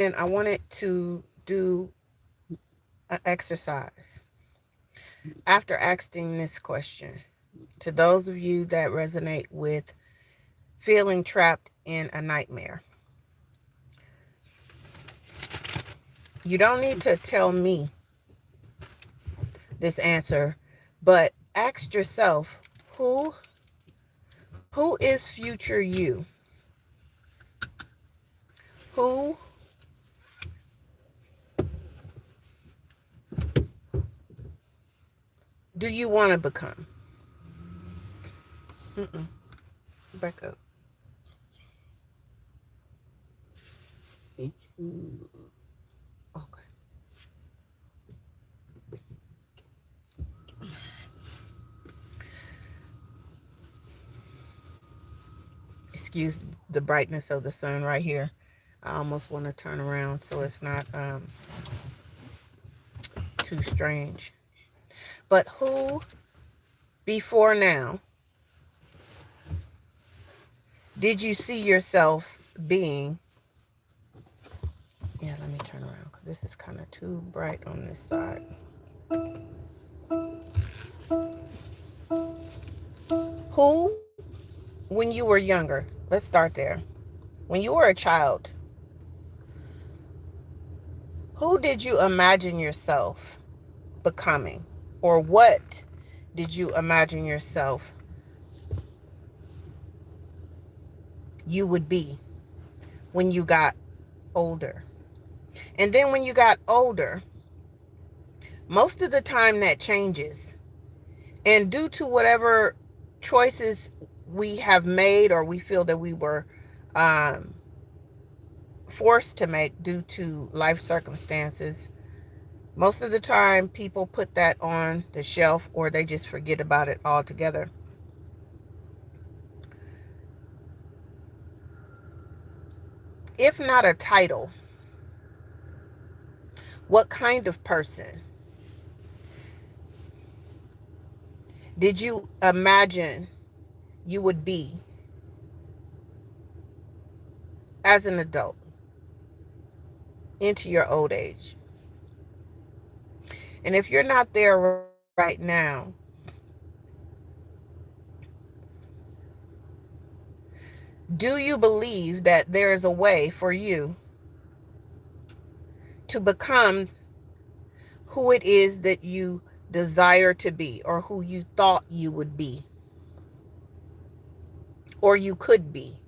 And I wanted to do an exercise after asking this question to those of you that resonate with feeling trapped in a nightmare. You don't need to tell me this answer, but ask yourself, who is future you? Who do you want to become? Mm-mm. Back up. Okay. Excuse the brightness of the sun right here. I almost want to turn around so it's not too strange. But who before now did you see yourself being? Yeah, let me turn around because this is kind of too bright on this side. Who, when you were younger, let's start there. When you were a child, who did you imagine yourself becoming? Or what did you imagine yourself you would be when you got older? And then when you got older, most of the time that changes. And due to whatever choices we have made or we feel that we were um, forced to make due to life circumstances, most of the time people put that on the shelf or they just forget about it altogether. If not a title, what kind of person did you imagine you would be as an adult into your old age? And if you're not there right now, do you believe that there is a way for you to become who it is that you desire to be or who you thought you would be or you could be?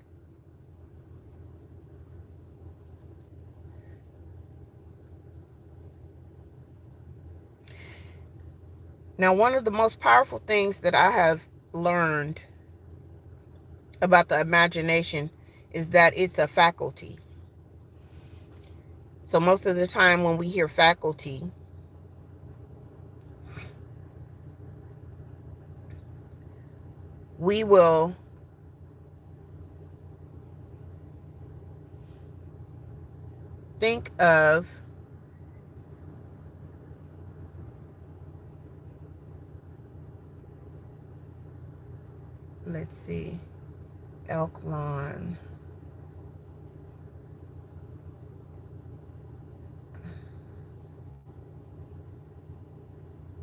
Now, one of the most powerful things that I have learned about the imagination is that it's a faculty. So most of the time when we hear faculty, we will think of, let's see, elk lawn.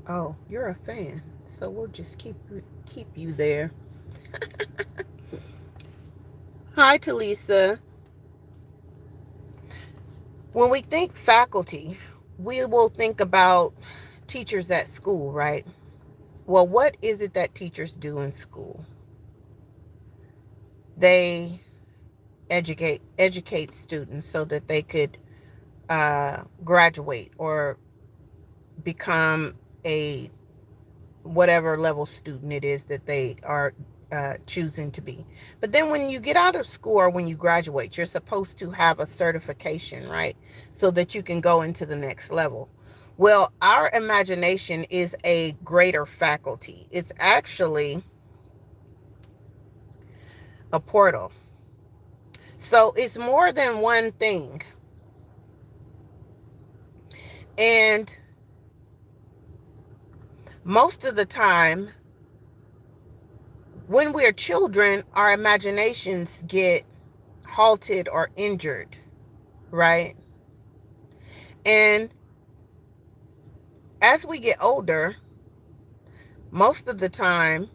Oh, you're a fan, so we'll just keep you there. Hi, Talisa. When we think faculty, we will think about teachers at school, right? Well, what is it that teachers do in school? They educate students so that they could graduate or become a whatever level student it is that they are choosing to be. But then when you get out of school or when you graduate, you're supposed to have a certification, right? So that you can go into the next level. Well, our imagination is a greater faculty. It's actually a portal. So it's more than one thing. And most of the time, when we're children, our imaginations get halted or injured, right? And as we get older, most of the time,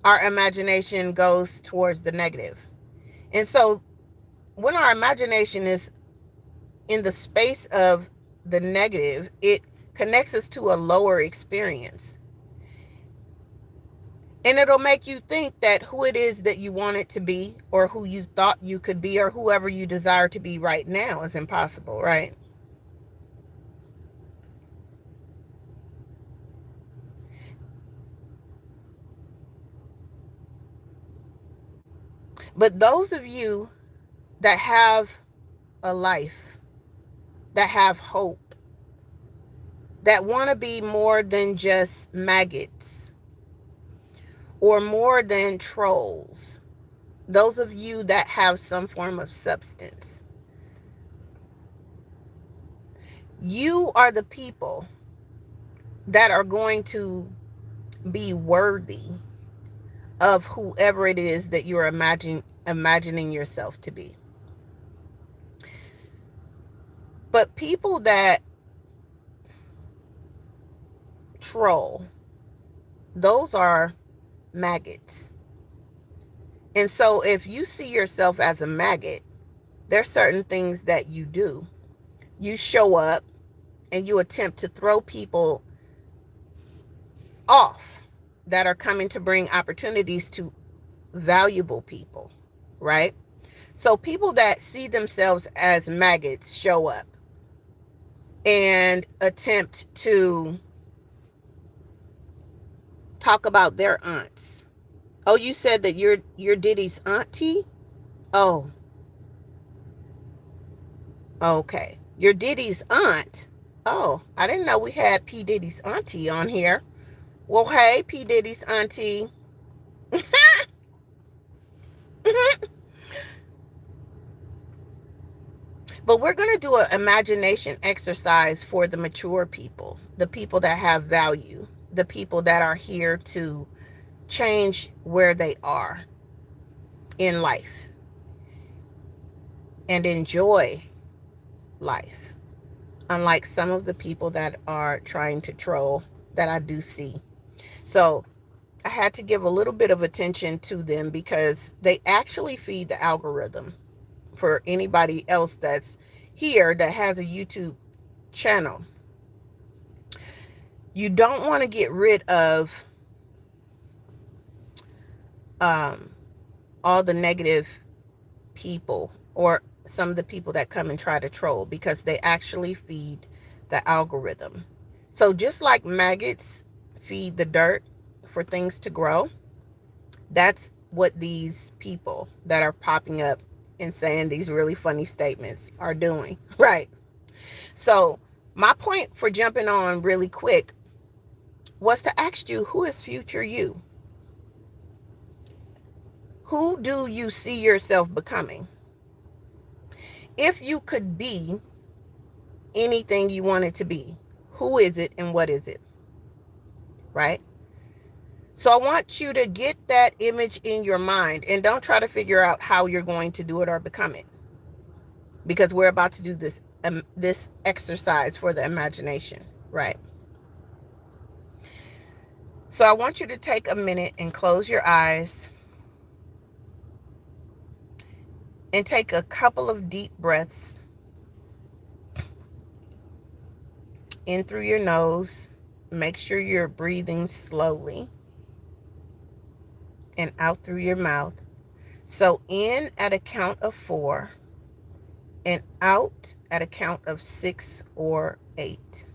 our imagination goes towards the negative. And so when our imagination is in the space of the negative, it connects us to a lower experience. And it'll make you think that who it is that you want it to be, or who you thought you could be, or whoever you desire to be right now is impossible, right? But those of you that have a life, that have hope, that want to be more than just maggots or more than trolls, those of you that have some form of substance, you are the people that are going to be worthy of whoever it is that you're imagining yourself to be. But people that troll, those are maggots. And so if you see yourself as a maggot, there's certain things that you do. You show up and you attempt to throw people off that are coming to bring opportunities to valuable people, right? So people that see themselves as maggots show up and attempt to talk about their aunts. Oh, you said that you're Diddy's auntie? Oh, okay. You're Diddy's aunt. Oh, I didn't know we had P. Diddy's auntie on here. Well, hey, P. Diddy's auntie. But we're going to do an imagination exercise for the mature people, the people that have value, the people that are here to change where they are in life and enjoy life. Unlike some of the people that are trying to troll that I do see. So I had to give a little bit of attention to them because they actually feed the algorithm. For anybody else that's here that has a YouTube channel, you don't want to get rid of all the negative people or some of the people that come and try to troll, because they actually feed the algorithm. So just like maggots feed the dirt for things to grow, that's what these people that are popping up and saying these really funny statements are doing, right? So my point for jumping on really quick was to ask you, who is future you? Who do you see yourself becoming? If you could be anything you wanted to be, who is it and what is it? Right? So I want you to get that image in your mind and don't try to figure out how you're going to do it or become it. Because we're about to do this exercise for the imagination, right? So I want you to take a minute and close your eyes and take a couple of deep breaths in through your nose. Make sure you're breathing slowly and out through your mouth. So in at a count of 4 and out at a count of 6 or 8.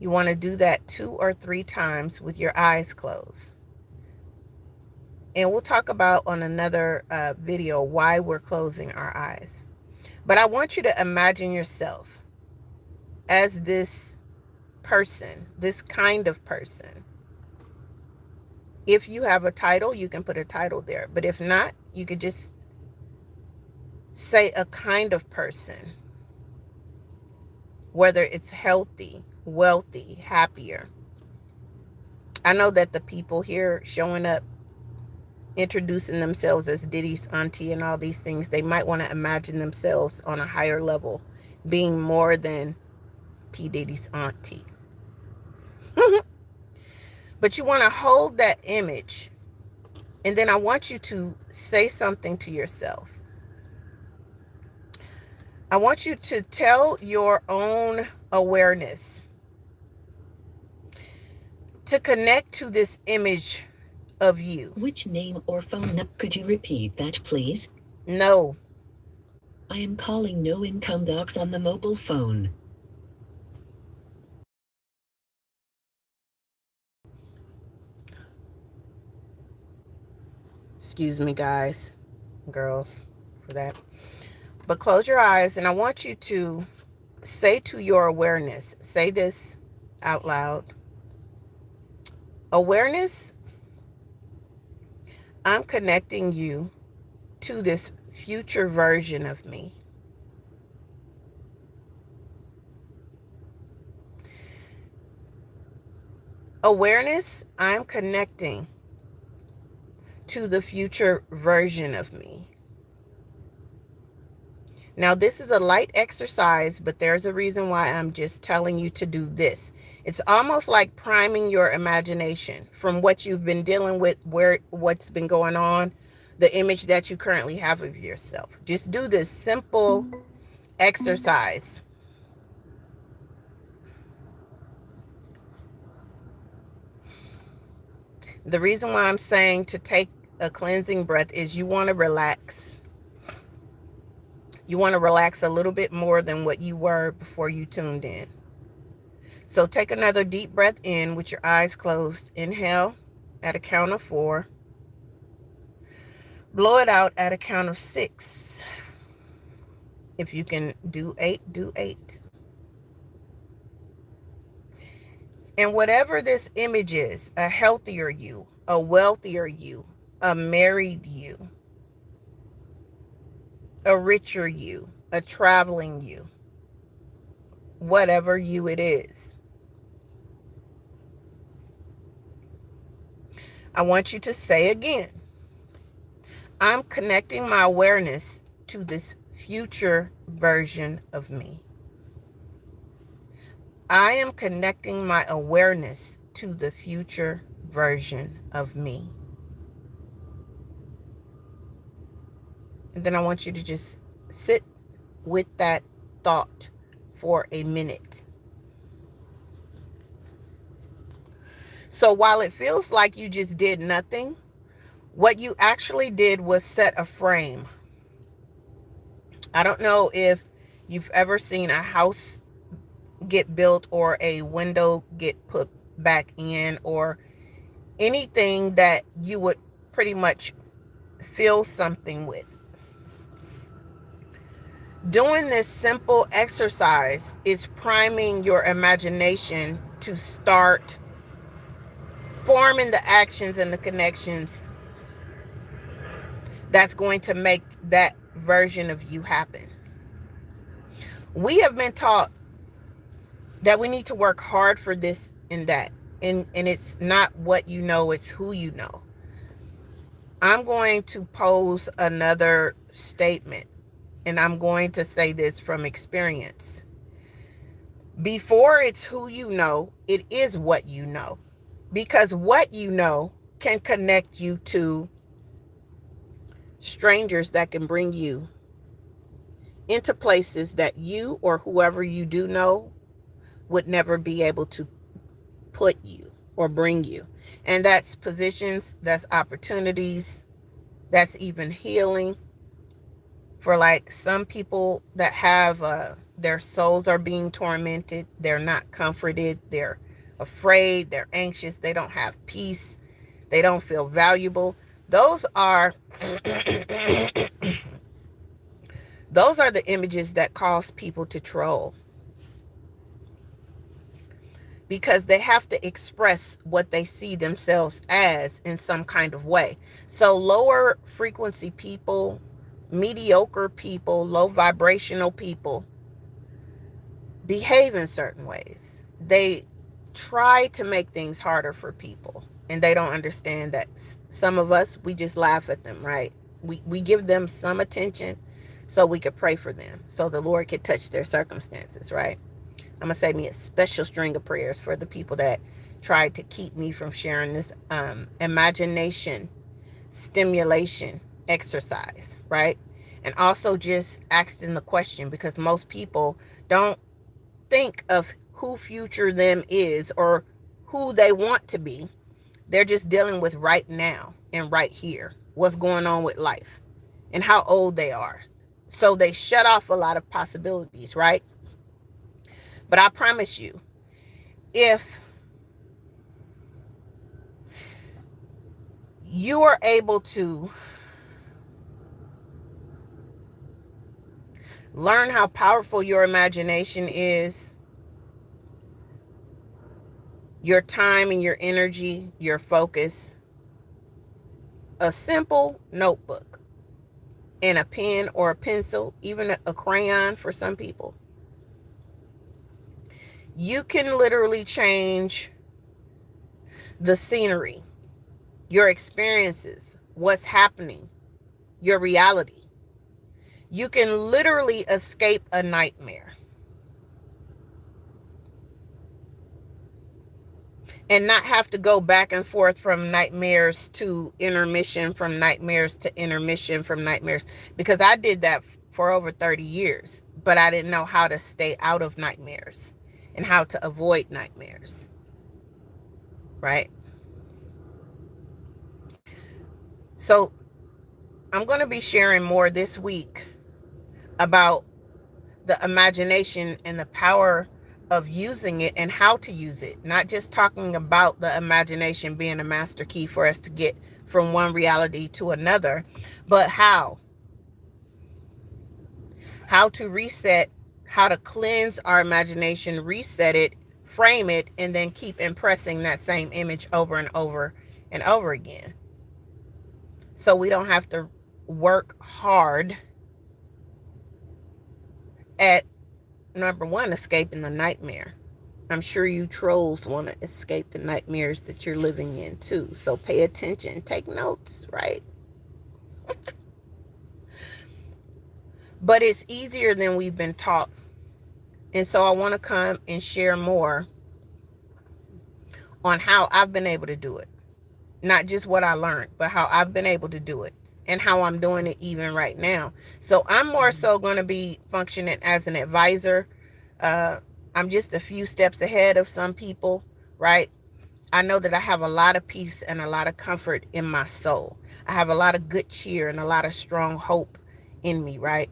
You want to do that 2 or 3 times with your eyes closed. And we'll talk about on another video why we're closing our eyes. But I want you to imagine yourself as this person, this kind of person. If you have a title, you can put a title there. But if not, you could just say a kind of person. Whether it's healthy, wealthy, happier. I know that the people here showing up introducing themselves as Diddy's auntie and all these things, they might want to imagine themselves on a higher level, being more than P. Diddy's auntie. But you want to hold that image, and then I want you to say something to yourself. I want you to tell your own awareness to connect to this image of you. Which name or phone number? Could you repeat that, please? No. I am calling no income docs on the mobile phone. Excuse me, guys, girls, for that. But close your eyes, and I want you to say to your awareness, say this out loud. Awareness, I'm connecting you to this future version of me. Awareness, I'm connecting to the future version of me. Now, this is a light exercise, but there's a reason why I'm just telling you to do this. It's almost like priming your imagination from what you've been dealing with, what's been going on, the image that you currently have of yourself. Just do this simple exercise. The reason why I'm saying to take a cleansing breath is you want to relax. You want to relax a little bit more than what you were before you tuned in. So take another deep breath in with your eyes closed. Inhale at a count of 4. Blow it out at a count of 6. If you can do 8, do 8. And whatever this image is, a healthier you, a wealthier you, a married you, a richer you, a traveling you, whatever you it is, I want you to say again, I'm connecting my awareness to this future version of me. I am connecting my awareness to the future version of me. And then I want you to just sit with that thought for a minute. So while it feels like you just did nothing, what you actually did was set a frame. I don't know if you've ever seen a house get built or a window get put back in or anything that you would pretty much fill something with. Doing this simple exercise is priming your imagination to start forming the actions and the connections that's going to make that version of you happen. We have been taught that we need to work hard for this and that. And it's not what you know, it's who you know. I'm going to pose another statement, and I'm going to say this from experience. Before it's who you know, it is what you know. Because what you know can connect you to strangers that can bring you into places that you or whoever you do know would never be able to put you or bring you. And that's positions, that's opportunities, that's even healing. For like some people that have their souls are being tormented, they're not comforted, they're afraid, they're anxious, they don't have peace, they don't feel valuable. Those are those are the images that cause people to troll, because they have to express what they see themselves as in some kind of way. So lower frequency people, mediocre people, low vibrational people behave in certain ways. They try to make things harder for people, And they don't understand that some of us, we just laugh at them, right? We give them some attention so we could pray for them, so the Lord could touch their circumstances, right? I'm going to say me a special string of prayers for the people that tried to keep me from sharing this imagination stimulation exercise, right? And also just asking the question, because most people don't think of who future them is or who they want to be. They're just dealing with right now and right here, what's going on with life and how old they are. So they shut off a lot of possibilities, right? But I promise you, if you are able to learn how powerful your imagination is, your time and your energy, your focus, a simple notebook and a pen or a pencil, even a crayon for some people, you can literally change the scenery, your experiences, what's happening, your reality. You can literally escape a nightmare and not have to go back and forth from nightmares to intermission, from nightmares to intermission, from nightmares, because I did that for over 30 years, but I didn't know how to stay out of nightmares and how to avoid nightmares, right? So I'm going to be sharing more this week about the imagination and the power of using it and how to use it. Not just talking about the imagination being a master key for us to get from one reality to another, but how to reset, how to cleanse our imagination, reset it, frame it, and then keep impressing that same image over and over and over again. So we don't have to work hard at, number one, escaping the nightmare. I'm sure you trolls want to escape the nightmares that you're living in too. So pay attention, take notes, right? But it's easier than we've been taught. And so I want to come and share more on how I've been able to do it. Not just what I learned, but how I've been able to do it and how I'm doing it even right now. So I'm more so going to be functioning as an advisor. I'm just a few steps ahead of some people, right? I know that I have a lot of peace and a lot of comfort in my soul. I have a lot of good cheer and a lot of strong hope in me, right?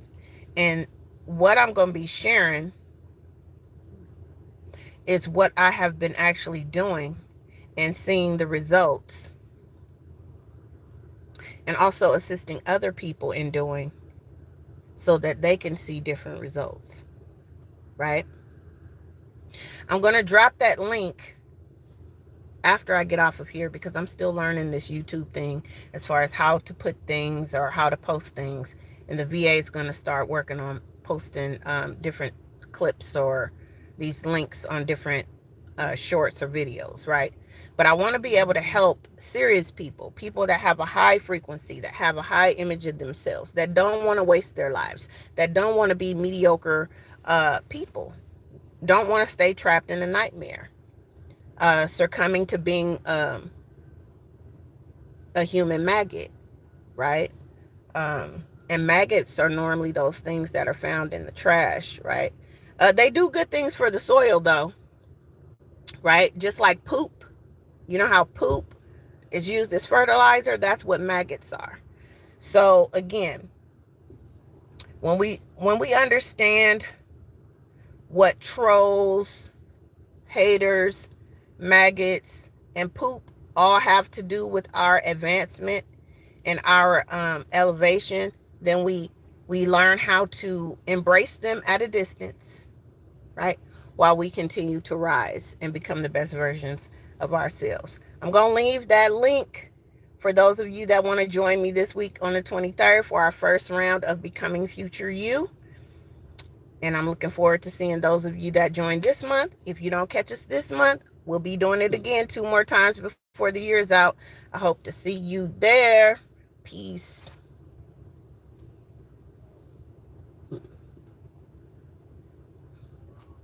And what I'm going to be sharing is what I have been actually doing and seeing the results, and also assisting other people in doing, so that they can see different results, right? I'm going to drop that link after I get off of here, because I'm still learning this YouTube thing as far as how to put things or how to post things. And the VA is going to start working on posting different clips or these links on different shorts or videos, right? But I want to be able to help serious people, people that have a high frequency, that have a high image of themselves, that don't want to waste their lives, that don't want to be mediocre people, don't want to stay trapped in a nightmare, succumbing to being a human maggot, right? And maggots are normally those things that are found in the trash, right? They do good things for the soil, though, right? Just like poop. You know how poop is used as fertilizer? That's what maggots are. So again, when we understand what trolls, haters, maggots, and poop all have to do with our advancement and our elevation, then we learn how to embrace them at a distance, right? While we continue to rise and become the best versions of ourselves. I'm going to leave that link for those of you that want to join me this week on the 23rd for our first round of Becoming Future You. And I'm looking forward to seeing those of you that join this month. If you don't catch us this month, We'll be doing it again 2 more times before the year's out. I hope to see you there. Peace.